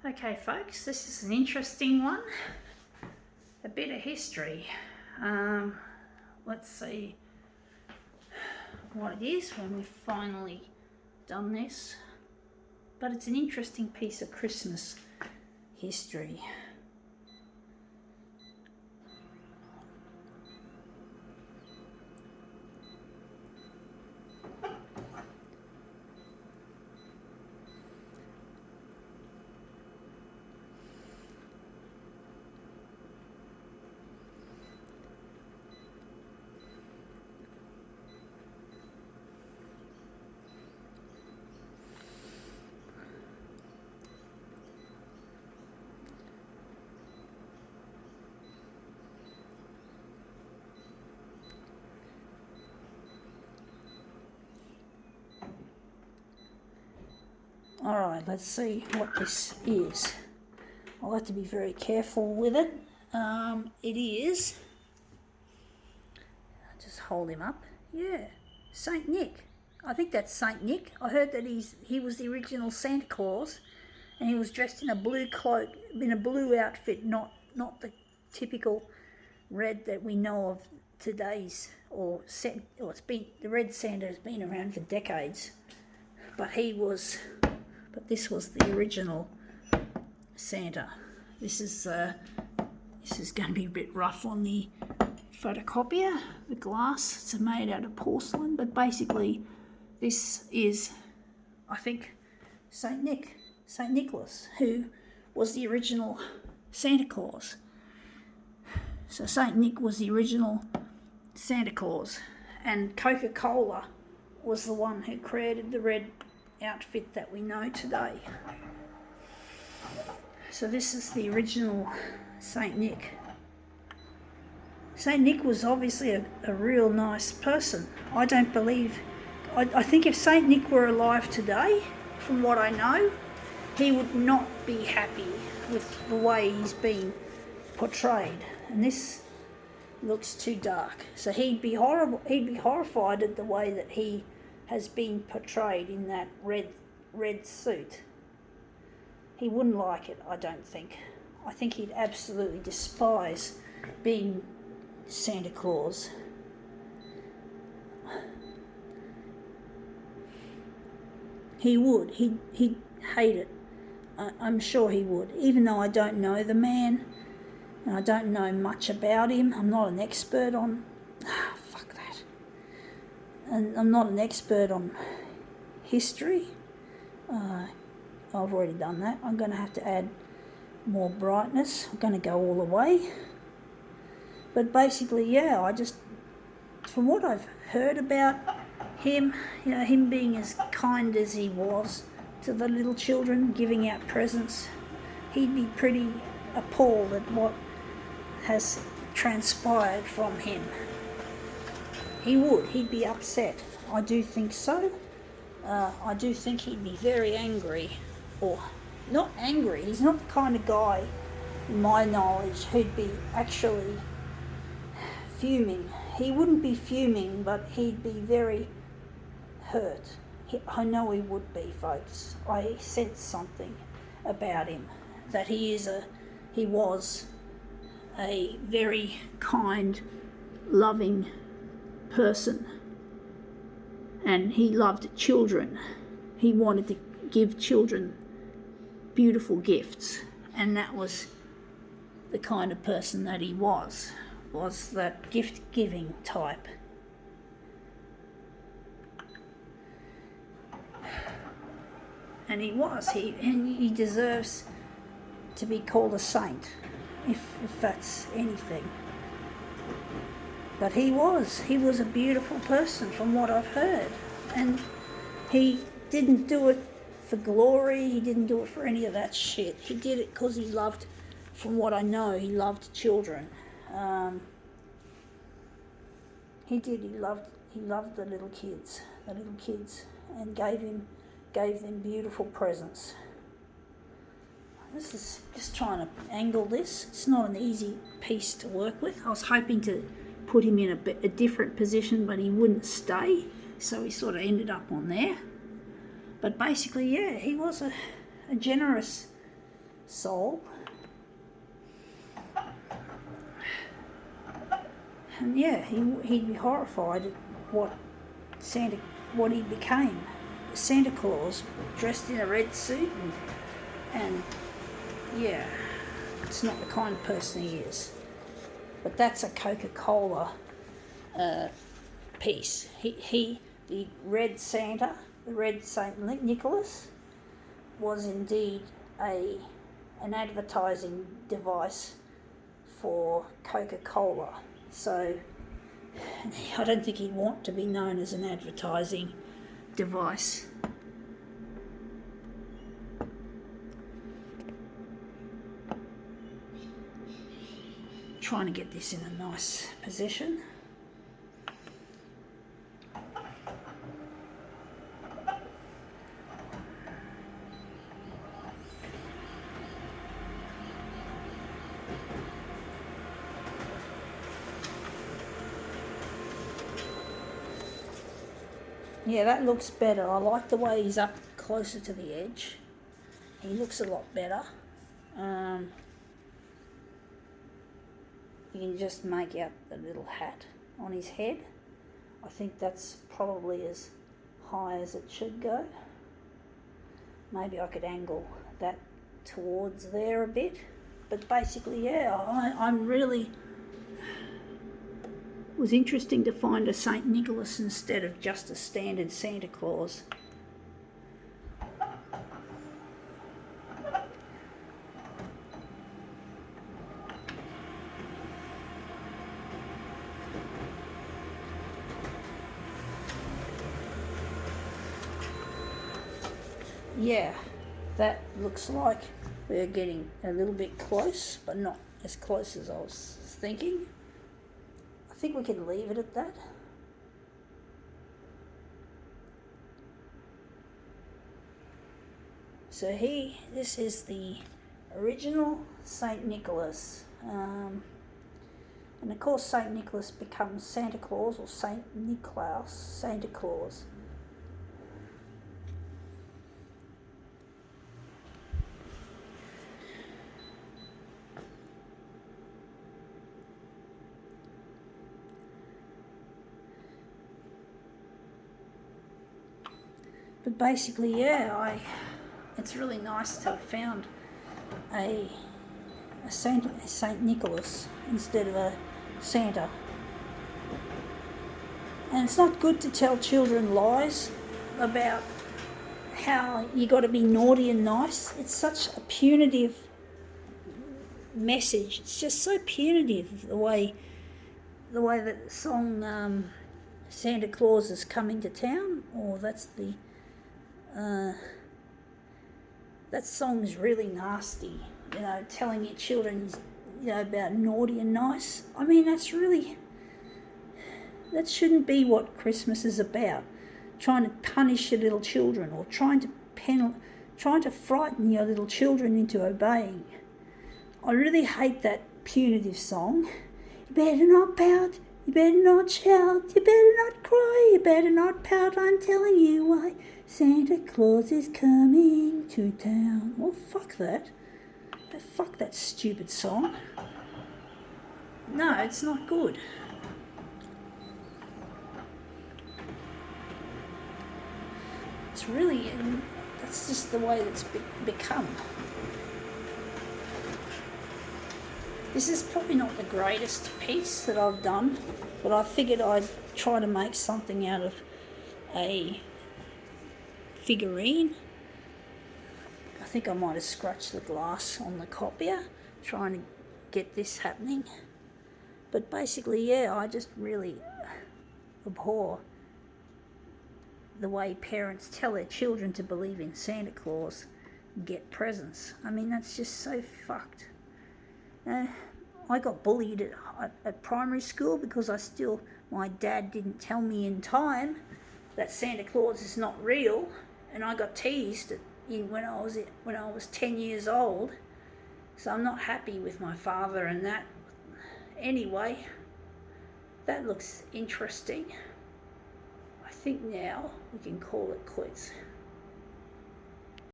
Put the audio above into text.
Okay folks, this is an interesting one. A bit of history. Let's see what it is when we've finally done this. But it's an interesting piece of Christmas history. Alright, let's see what this is. I'll have to be very careful with it. It is, I'll just hold him up. Yeah, Saint Nick. I think that's Saint Nick. I heard that he was the original Santa Claus, and he was dressed in a blue cloak, in a blue outfit, not the typical red that we know of today's, it's been, the red Santa has been around for decades, but this was the original Santa. This is going to be a bit rough on the photocopier. The glass, it's made out of porcelain, but basically this is, I think, Saint Nicholas, who was the original Santa Claus. So Saint Nick was the original Santa Claus, and Coca-Cola was the one who created the red outfit that we know today. So this is the original Saint Nick. Saint Nick was obviously a real nice person. I think if Saint Nick were alive today, from what I know, he would not be happy with the way he's been portrayed. And this looks too dark. So he'd be horrified at the way that he has been portrayed in that red suit. He wouldn't like it, I don't think. I think he'd absolutely despise being Santa Claus. He would. He'd hate it. I'm sure he would. Even though I don't know the man, and I don't know much about him. I'm not an expert on... fuck that. And I'm not an expert on history. I've already done that. I'm going to have to add more brightness. I'm going to go all the way. But basically, yeah, from what I've heard about him, him being as kind as he was to the little children, giving out presents, he'd be pretty appalled at what has transpired from him. He'd be upset. I do think so. I do think he'd be very angry, or not angry, he's not the kind of guy, in my knowledge, who'd be actually fuming. He wouldn't be fuming, but he'd be very hurt. I know he would be, folks. I sense something about him, that he was a very kind, loving person, and he loved children. He wanted to give children beautiful gifts, and that was the kind of person that he was that gift-giving type. And he deserves to be called a saint, if that's anything. But he was a beautiful person from what I've heard. And he didn't do it for glory, he didn't do it for any of that shit. He did it because he loved, from what I know, he loved children. He loved the little kids, and gave them beautiful presents. This is just trying to angle this. It's not an easy piece to work with. I was hoping to put him in a different position, but he wouldn't stay, so he sort of ended up on there. But basically, yeah, he was a generous soul. And yeah, he'd be horrified at what he became. Santa Claus, dressed in a red suit, and yeah, it's not the kind of person he is. But that's a Coca-Cola piece. The red Santa, the red Saint Nicholas, was indeed an advertising device for Coca-Cola. So I don't think he'd want to be known as an advertising device. Trying to get this in a nice position. Yeah, that looks better. I like the way he's up closer to the edge. He looks a lot better. You can just make out the little hat on his head. I think that's probably as high as it should go. Maybe I could angle that towards there a bit. But basically, yeah, I'm really... It was interesting to find a St. Nicholas instead of just a standard Santa Claus. Yeah, that looks like we're getting a little bit close, but not as close as I was thinking. I think we can leave it at that. So this is the original St. Nicholas. And of course St. Nicholas becomes Santa Claus, or St. Nicklaus, Santa Claus. But basically, yeah, it's really nice to have found a Saint Nicholas instead of a Santa. And it's not good to tell children lies about how you got to be naughty and nice. It's such a punitive message. It's just so punitive, the way that the song Santa Claus is Coming to Town, or that's the... that song's really nasty, telling your children, about naughty and nice. I mean, that shouldn't be what Christmas is about. Trying to punish your little children, or trying to frighten your little children into obeying. I really hate that punitive song. You better not pout, you better not shout, you better not cry, you better not pout, I'm telling you why. Santa Claus is coming to town. Well, fuck that. Fuck that stupid song. No, it's not good. It's really... that's just the way it's become. This is probably not the greatest piece that I've done, but I figured I'd try to make something out of a figurine. I think I might have scratched the glass on the copier trying to get this happening. But basically, yeah, I just really abhor the way parents tell their children to believe in Santa Claus and get presents. I mean, that's just so fucked. I got bullied at primary school because my dad didn't tell me in time that Santa Claus is not real. And I got teased when I was 10 years old, so I'm not happy with my father and that. Anyway, that looks interesting. I think now we can call it quits.